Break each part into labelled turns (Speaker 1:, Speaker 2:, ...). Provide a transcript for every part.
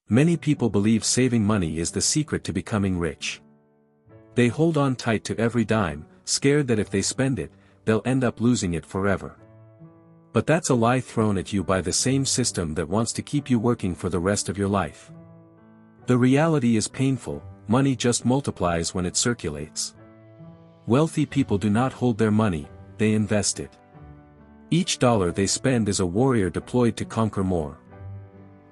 Speaker 1: Many people believe saving money is the secret to becoming rich. They hold on tight to every dime, scared that if they spend it, they'll end up losing it forever. But that's a lie thrown at you by the same system that wants to keep you working for the rest of your life. The reality is painful: money just multiplies when it circulates. Wealthy people do not hold their money, they invest it. Each dollar they spend is a warrior deployed to conquer more.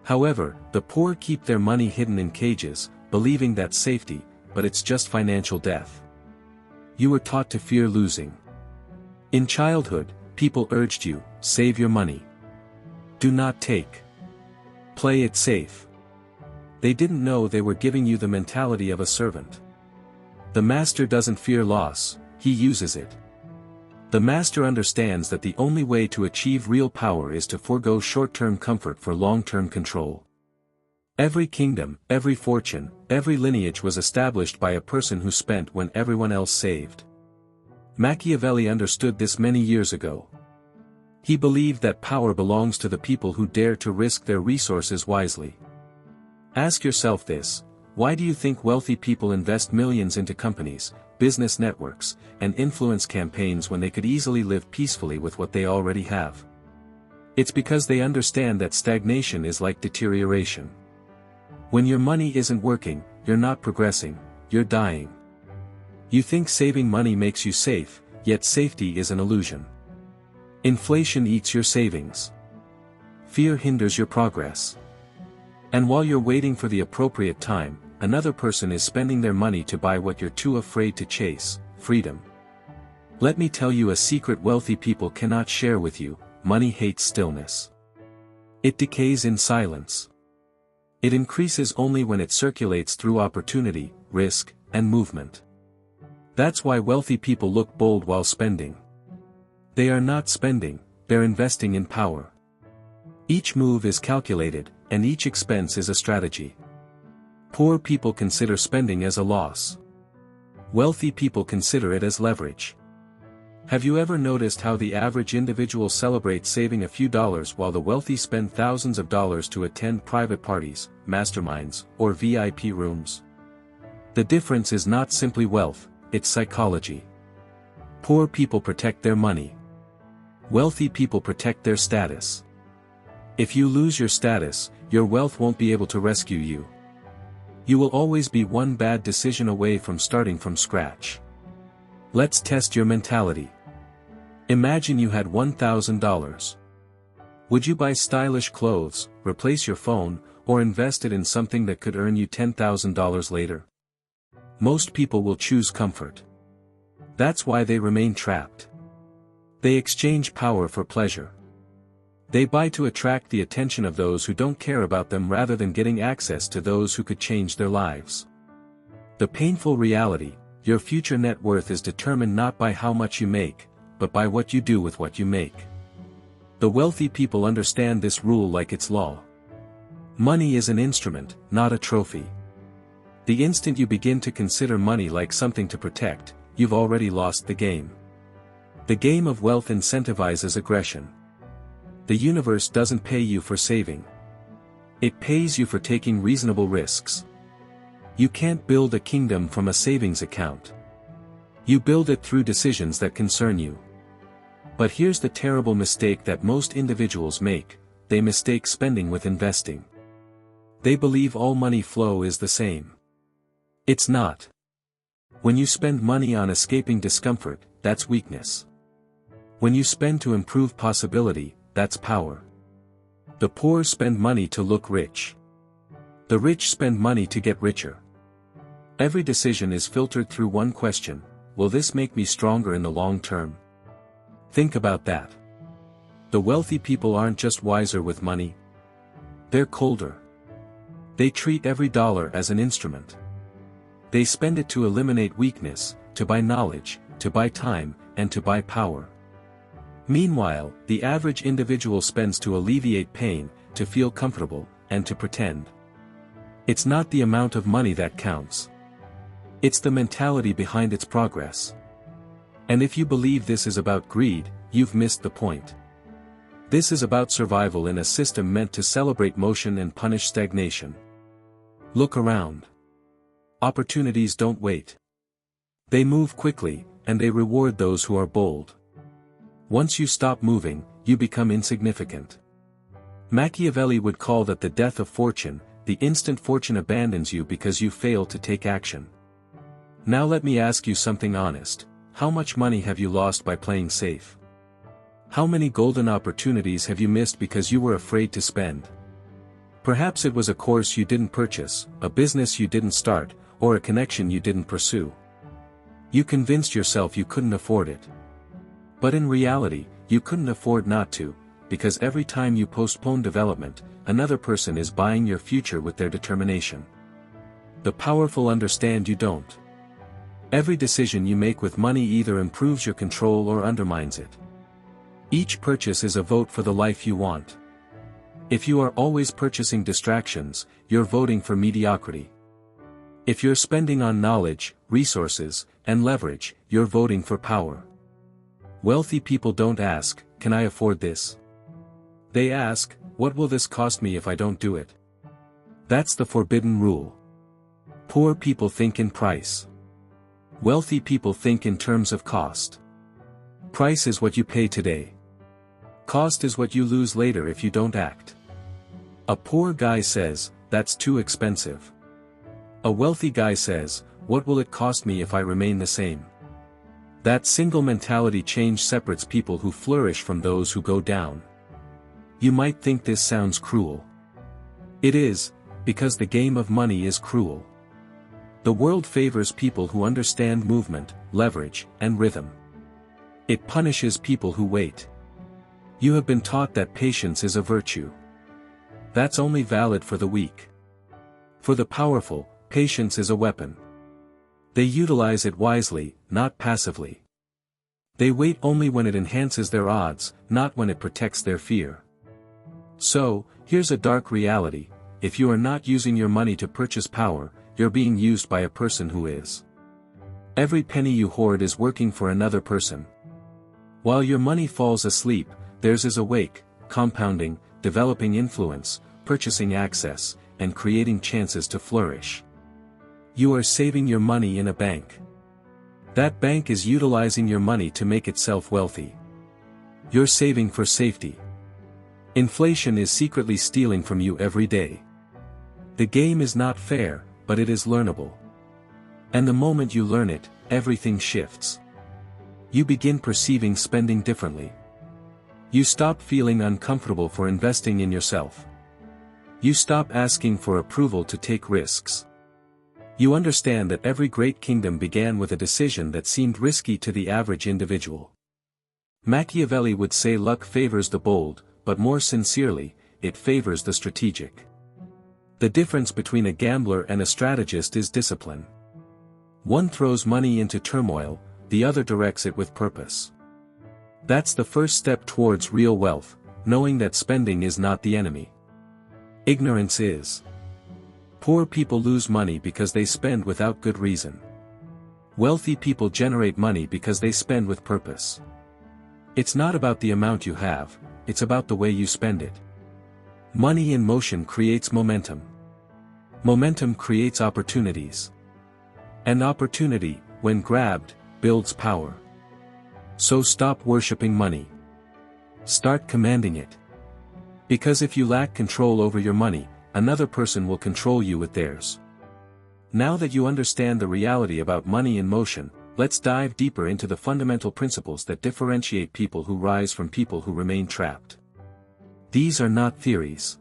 Speaker 1: However, the poor keep their money hidden in cages, believing that's safety, but it's just financial death. You were taught to fear losing. In childhood, people urged you, save your money. Do not take. Play it safe. They didn't know they were giving you the mentality of a servant. The master doesn't fear loss, he uses it. The master understands that the only way to achieve real power is to forego short-term comfort for long-term control. Every kingdom, every fortune, every lineage was established by a person who spent when everyone else saved. Machiavelli understood this many years ago. He believed that power belongs to the people who dare to risk their resources wisely. Ask yourself this: why do you think wealthy people invest millions into companies, business networks, and influence campaigns when they could easily live peacefully with what they already have? It's because they understand that stagnation is like deterioration. When your money isn't working, you're not progressing, you're dying. You think saving money makes you safe, yet safety is an illusion. Inflation eats your savings. Fear hinders your progress. And while you're waiting for the appropriate time, another person is spending their money to buy what you're too afraid to chase: freedom. Let me tell you a secret wealthy people cannot share with you: money hates stillness. It decays in silence. It increases only when it circulates through opportunity, risk, and movement. That's why wealthy people look bold while spending. They are not spending, they're investing in power. Each move is calculated, and each expense is a strategy. Poor people consider spending as a loss. Wealthy people consider it as leverage. Have you ever noticed how the average individual celebrates saving a few dollars while the wealthy spend thousands of dollars to attend private parties, masterminds, or VIP rooms? The difference is not simply wealth, it's psychology. Poor people protect their money. Wealthy people protect their status. If you lose your status, your wealth won't be able to rescue you. You will always be one bad decision away from starting from scratch. Let's test your mentality. Imagine you had $1,000. Would you buy stylish clothes, replace your phone, or invest it in something that could earn you $10,000 later? Most people will choose comfort. That's why they remain trapped. They exchange power for pleasure. They buy to attract the attention of those who don't care about them rather than getting access to those who could change their lives. The painful reality: your future net worth is determined not by how much you make, but by what you do with what you make. The wealthy people understand this rule like it's law. Money is an instrument, not a trophy. The instant you begin to consider money like something to protect, you've already lost the game. The game of wealth incentivizes aggression. The universe doesn't pay you for saving. It pays you for taking reasonable risks. You can't build a kingdom from a savings account. You build it through decisions that concern you. But here's the terrible mistake that most individuals make: they mistake spending with investing. They believe all money flow is the same. It's not. When you spend money on escaping discomfort, that's weakness. When you spend to improve possibility, that's power. The poor spend money to look rich. The rich spend money to get richer. Every decision is filtered through one question: will this make me stronger in the long term? Think about that. The wealthy people aren't just wiser with money. They're colder. They treat every dollar as an instrument. They spend it to eliminate weakness, to buy knowledge, to buy time, and to buy power. Meanwhile, the average individual spends to alleviate pain, to feel comfortable, and to pretend. It's not the amount of money that counts. It's the mentality behind its progress. And if you believe this is about greed, you've missed the point. This is about survival in a system meant to celebrate motion and punish stagnation. Look around. Opportunities don't wait. They move quickly, and they reward those who are bold. Once you stop moving, you become insignificant. Machiavelli would call that the death of fortune, the instant fortune abandons you because you fail to take action. Now let me ask you something honest. How much money have you lost by playing safe? How many golden opportunities have you missed because you were afraid to spend? Perhaps it was a course you didn't purchase, a business you didn't start, or a connection you didn't pursue. You convinced yourself you couldn't afford it. But in reality, you couldn't afford not to, because every time you postpone development, another person is buying your future with their determination. The powerful understand you don't. Every decision you make with money either improves your control or undermines it. Each purchase is a vote for the life you want. If you are always purchasing distractions, you're voting for mediocrity. If you're spending on knowledge, resources, and leverage, you're voting for power. Wealthy people don't ask, "Can I afford this?" They ask, "What will this cost me if I don't do it?" That's the forbidden rule. Poor people think in price. Wealthy people think in terms of cost. Price is what you pay today. Cost is what you lose later if you don't act. A poor guy says, "That's too expensive." A wealthy guy says, "What will it cost me if I remain the same?" That single mentality change separates people who flourish from those who go down. You might think this sounds cruel. It is, because the game of money is cruel. The world favors people who understand movement, leverage, and rhythm. It punishes people who wait. You have been taught that patience is a virtue. That's only valid for the weak. For the powerful, patience is a weapon. They utilize it wisely, not passively. They wait only when it enhances their odds, not when it protects their fear. So, here's a dark reality: if you are not using your money to purchase power, you're being used by a person who is. Every penny you hoard is working for another person. While your money falls asleep, theirs is awake, compounding, developing influence, purchasing access, and creating chances to flourish. You are saving your money in a bank. That bank is utilizing your money to make itself wealthy. You're saving for safety. Inflation is secretly stealing from you every day. The game is not fair, but it is learnable. And the moment you learn it, everything shifts. You begin perceiving spending differently. You stop feeling uncomfortable for investing in yourself. You stop asking for approval to take risks. You understand that every great kingdom began with a decision that seemed risky to the average individual. Machiavelli would say luck favors the bold, but more sincerely, it favors the strategic. The difference between a gambler and a strategist is discipline. One throws money into turmoil, the other directs it with purpose. That's the first step towards real wealth, knowing that spending is not the enemy. Ignorance is. Poor people lose money because they spend without good reason. Wealthy people generate money because they spend with purpose. It's not about the amount you have, it's about the way you spend it. Money in motion creates momentum. Momentum creates opportunities. And opportunity, when grabbed, builds power. So stop worshipping money. Start commanding it. Because if you lack control over your money, another person will control you with theirs. Now that you understand the reality about money in motion, let's dive deeper into the fundamental principles that differentiate people who rise from people who remain trapped. These are not theories.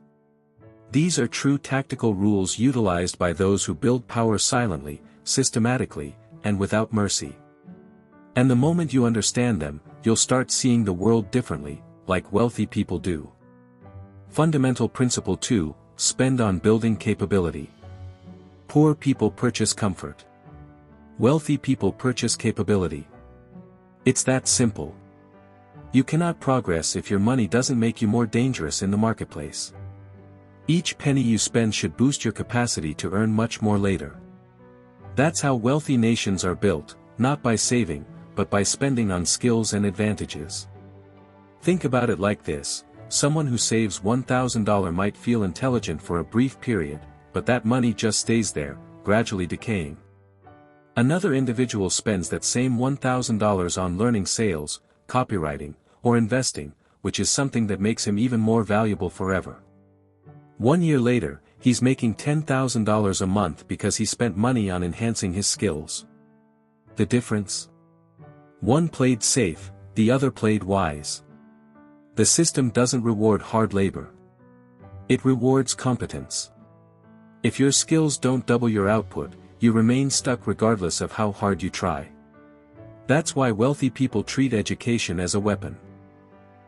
Speaker 1: These are true tactical rules utilized by those who build power silently, systematically, and without mercy. And the moment you understand them, you'll start seeing the world differently, like wealthy people do. Fundamental Principle 2, spend on building capability. Poor people purchase comfort. Wealthy people purchase capability. It's that simple. You cannot progress if your money doesn't make you more dangerous in the marketplace. Each penny you spend should boost your capacity to earn much more later. That's how wealthy nations are built, not by saving, but by spending on skills and advantages. Think about it like this: someone who saves $1,000 might feel intelligent for a brief period, but that money just stays there, gradually decaying. Another individual spends that same $1,000 on learning sales, copywriting, or investing, which is something that makes him even more valuable forever. 1 year later, he's making $10,000 a month because he spent money on enhancing his skills. The difference? One played safe, the other played wise. The system doesn't reward hard labor. It rewards competence. If your skills don't double your output, you remain stuck regardless of how hard you try. That's why wealthy people treat education as a weapon.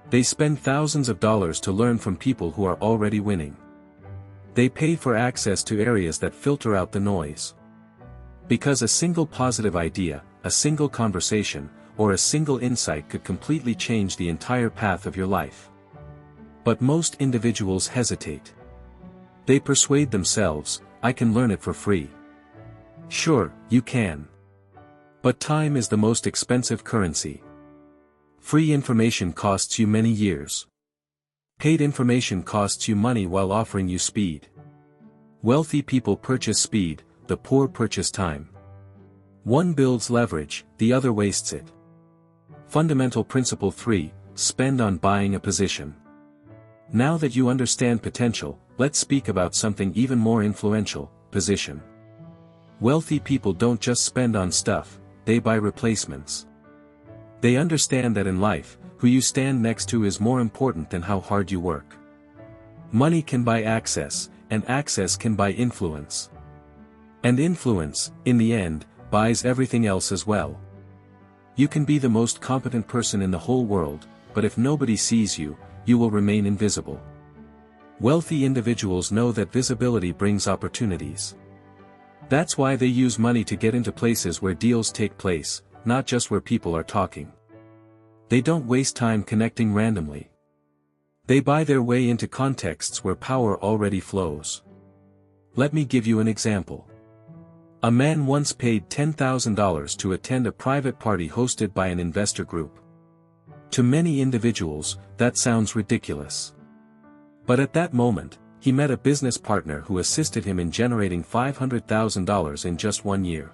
Speaker 1: They spend thousands of dollars to learn from people who are already winning. They pay for access to areas that filter out the noise. Because a single positive idea, a single conversation, or a single insight could completely change the entire path of your life. But most individuals hesitate. They persuade themselves, I can learn it for free. Sure, you can. But time is the most expensive currency. Free information costs you many years. Paid information costs you money while offering you speed. Wealthy people purchase speed, the poor purchase time. One builds leverage, the other wastes it. Fundamental Principle 3, spend on buying a position. Now that you understand potential, let's speak about something even more influential, position. Wealthy people don't just spend on stuff, they buy replacements. They understand that in life, who you stand next to is more important than how hard you work. Money can buy access, and access can buy influence. And influence, in the end, buys everything else as well. You can be the most competent person in the whole world, but if nobody sees you, you will remain invisible. Wealthy individuals know that visibility brings opportunities. That's why they use money to get into places where deals take place, not just where people are talking. They don't waste time connecting randomly. They buy their way into contexts where power already flows. Let me give you an example. A man once paid $10,000 to attend a private party hosted by an investor group. To many individuals, that sounds ridiculous. But at that moment, he met a business partner who assisted him in generating $500,000 in just 1 year.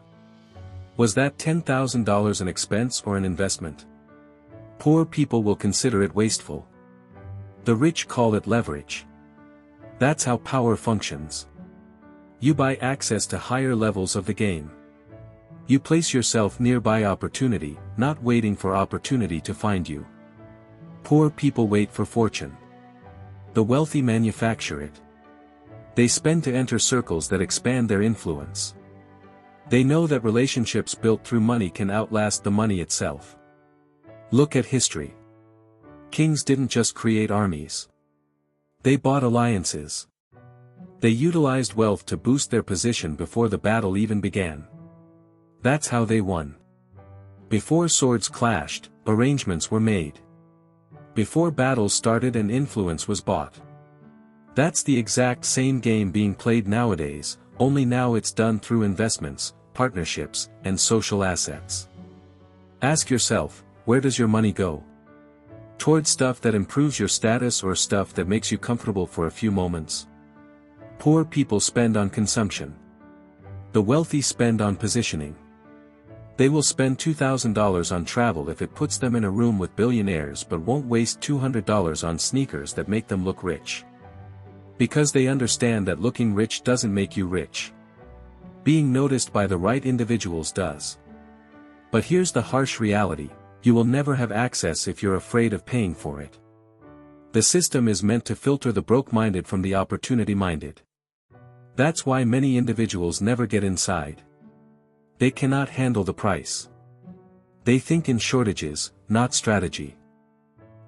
Speaker 1: Was that $10,000 an expense or an investment? Poor people will consider it wasteful. The rich call it leverage. That's how power functions. You buy access to higher levels of the game. You place yourself nearby opportunity, not waiting for opportunity to find you. Poor people wait for fortune. The wealthy manufacture it. They spend to enter circles that expand their influence. They know that relationships built through money can outlast the money itself. Look at history. Kings didn't just create armies. They bought alliances. They utilized wealth to boost their position before the battle even began. That's how they won. Before swords clashed, arrangements were made. Before battles started and influence was bought. That's the exact same game being played nowadays, only now it's done through investments, partnerships, and social assets. Ask yourself, where does your money go? Toward stuff that improves your status or stuff that makes you comfortable for a few moments? Poor people spend on consumption. The wealthy spend on positioning. They will spend $2,000 on travel if it puts them in a room with billionaires but won't waste $200 on sneakers that make them look rich. Because they understand that looking rich doesn't make you rich. Being noticed by the right individuals does. But here's the harsh reality, you will never have access if you're afraid of paying for it. The system is meant to filter the broke-minded from the opportunity-minded. That's why many individuals never get inside. They cannot handle the price. They think in shortages, not strategy.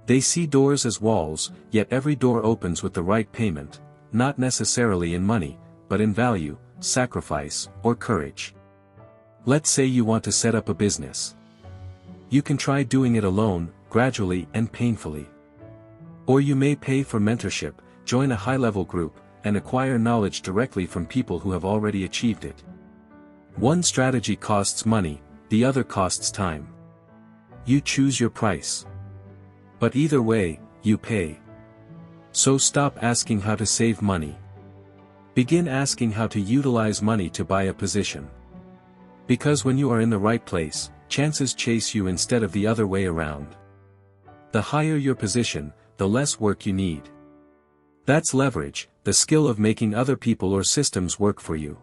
Speaker 1: They see doors as walls, yet every door opens with the right payment, not necessarily in money, but in value, sacrifice, or courage. Let's say you want to set up a business. You can try doing it alone, gradually and painfully. Or you may pay for mentorship, join a high-level group, and acquire knowledge directly from people who have already achieved it. One strategy costs money, the other costs time. You choose your price. But either way, you pay. So stop asking how to save money. Begin asking how to utilize money to buy a position. Because when you are in the right place, chances chase you instead of the other way around. The higher your position, the less work you need. That's leverage, the skill of making other people or systems work for you.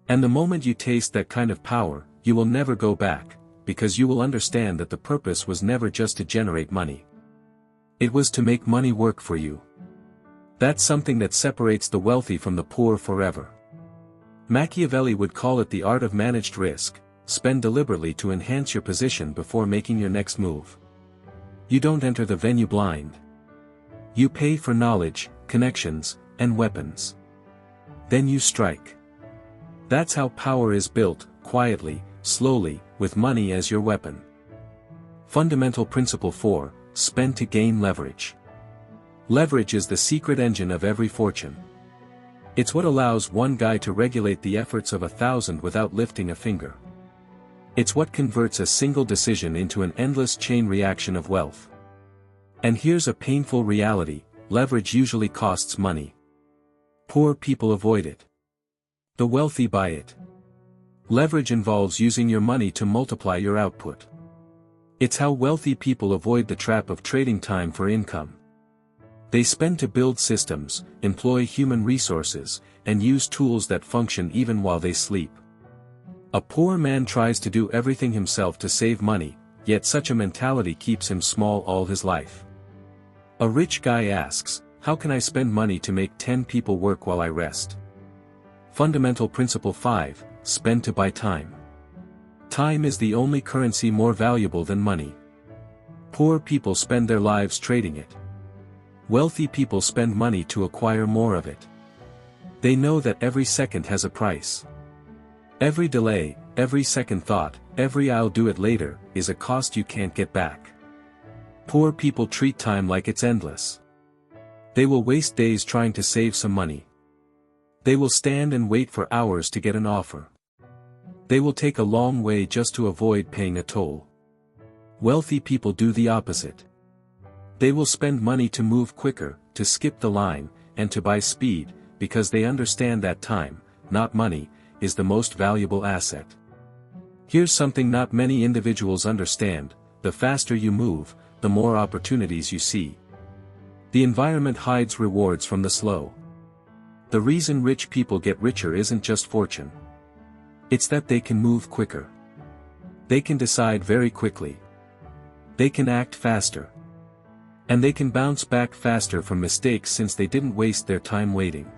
Speaker 1: And the moment you taste that kind of power, you will never go back, because you will understand that the purpose was never just to generate money. It was to make money work for you. That's something that separates the wealthy from the poor forever. Machiavelli would call it the art of managed risk. Spend deliberately to enhance your position before making your next move. You don't enter the venue blind. You pay for knowledge, connections, and weapons. Then you strike. That's how power is built, quietly, slowly, with money as your weapon. Fundamental Principle 4, spend to gain leverage. Leverage is the secret engine of every fortune. It's what allows one guy to regulate the efforts of 1,000 without lifting a finger. It's what converts a single decision into an endless chain reaction of wealth. And here's a painful reality: leverage usually costs money. Poor people avoid it. The wealthy buy it. Leverage involves using your money to multiply your output. It's how wealthy people avoid the trap of trading time for income. They spend to build systems, employ human resources, and use tools that function even while they sleep. A poor man tries to do everything himself to save money, yet such a mentality keeps him small all his life. A rich guy asks, how can I spend money to make 10 people work while I rest? Fundamental Principle 5, spend to buy time. Time is the only currency more valuable than money. Poor people spend their lives trading it. Wealthy people spend money to acquire more of it. They know that every second has a price. Every delay, every second thought, every "I'll do it later," is a cost you can't get back. Poor people treat time like it's endless. They will waste days trying to save some money. They will stand and wait for hours to get an offer. They will take a long way just to avoid paying a toll. Wealthy people do the opposite. They will spend money to move quicker, to skip the line, and to buy speed, because they understand that time, not money, is the most valuable asset. Here's something not many individuals understand: the faster you move, the more opportunities you see. The environment hides rewards from the slow. The reason rich people get richer isn't just fortune. It's that they can move quicker. They can decide very quickly. They can act faster. And they can bounce back faster from mistakes since they didn't waste their time waiting.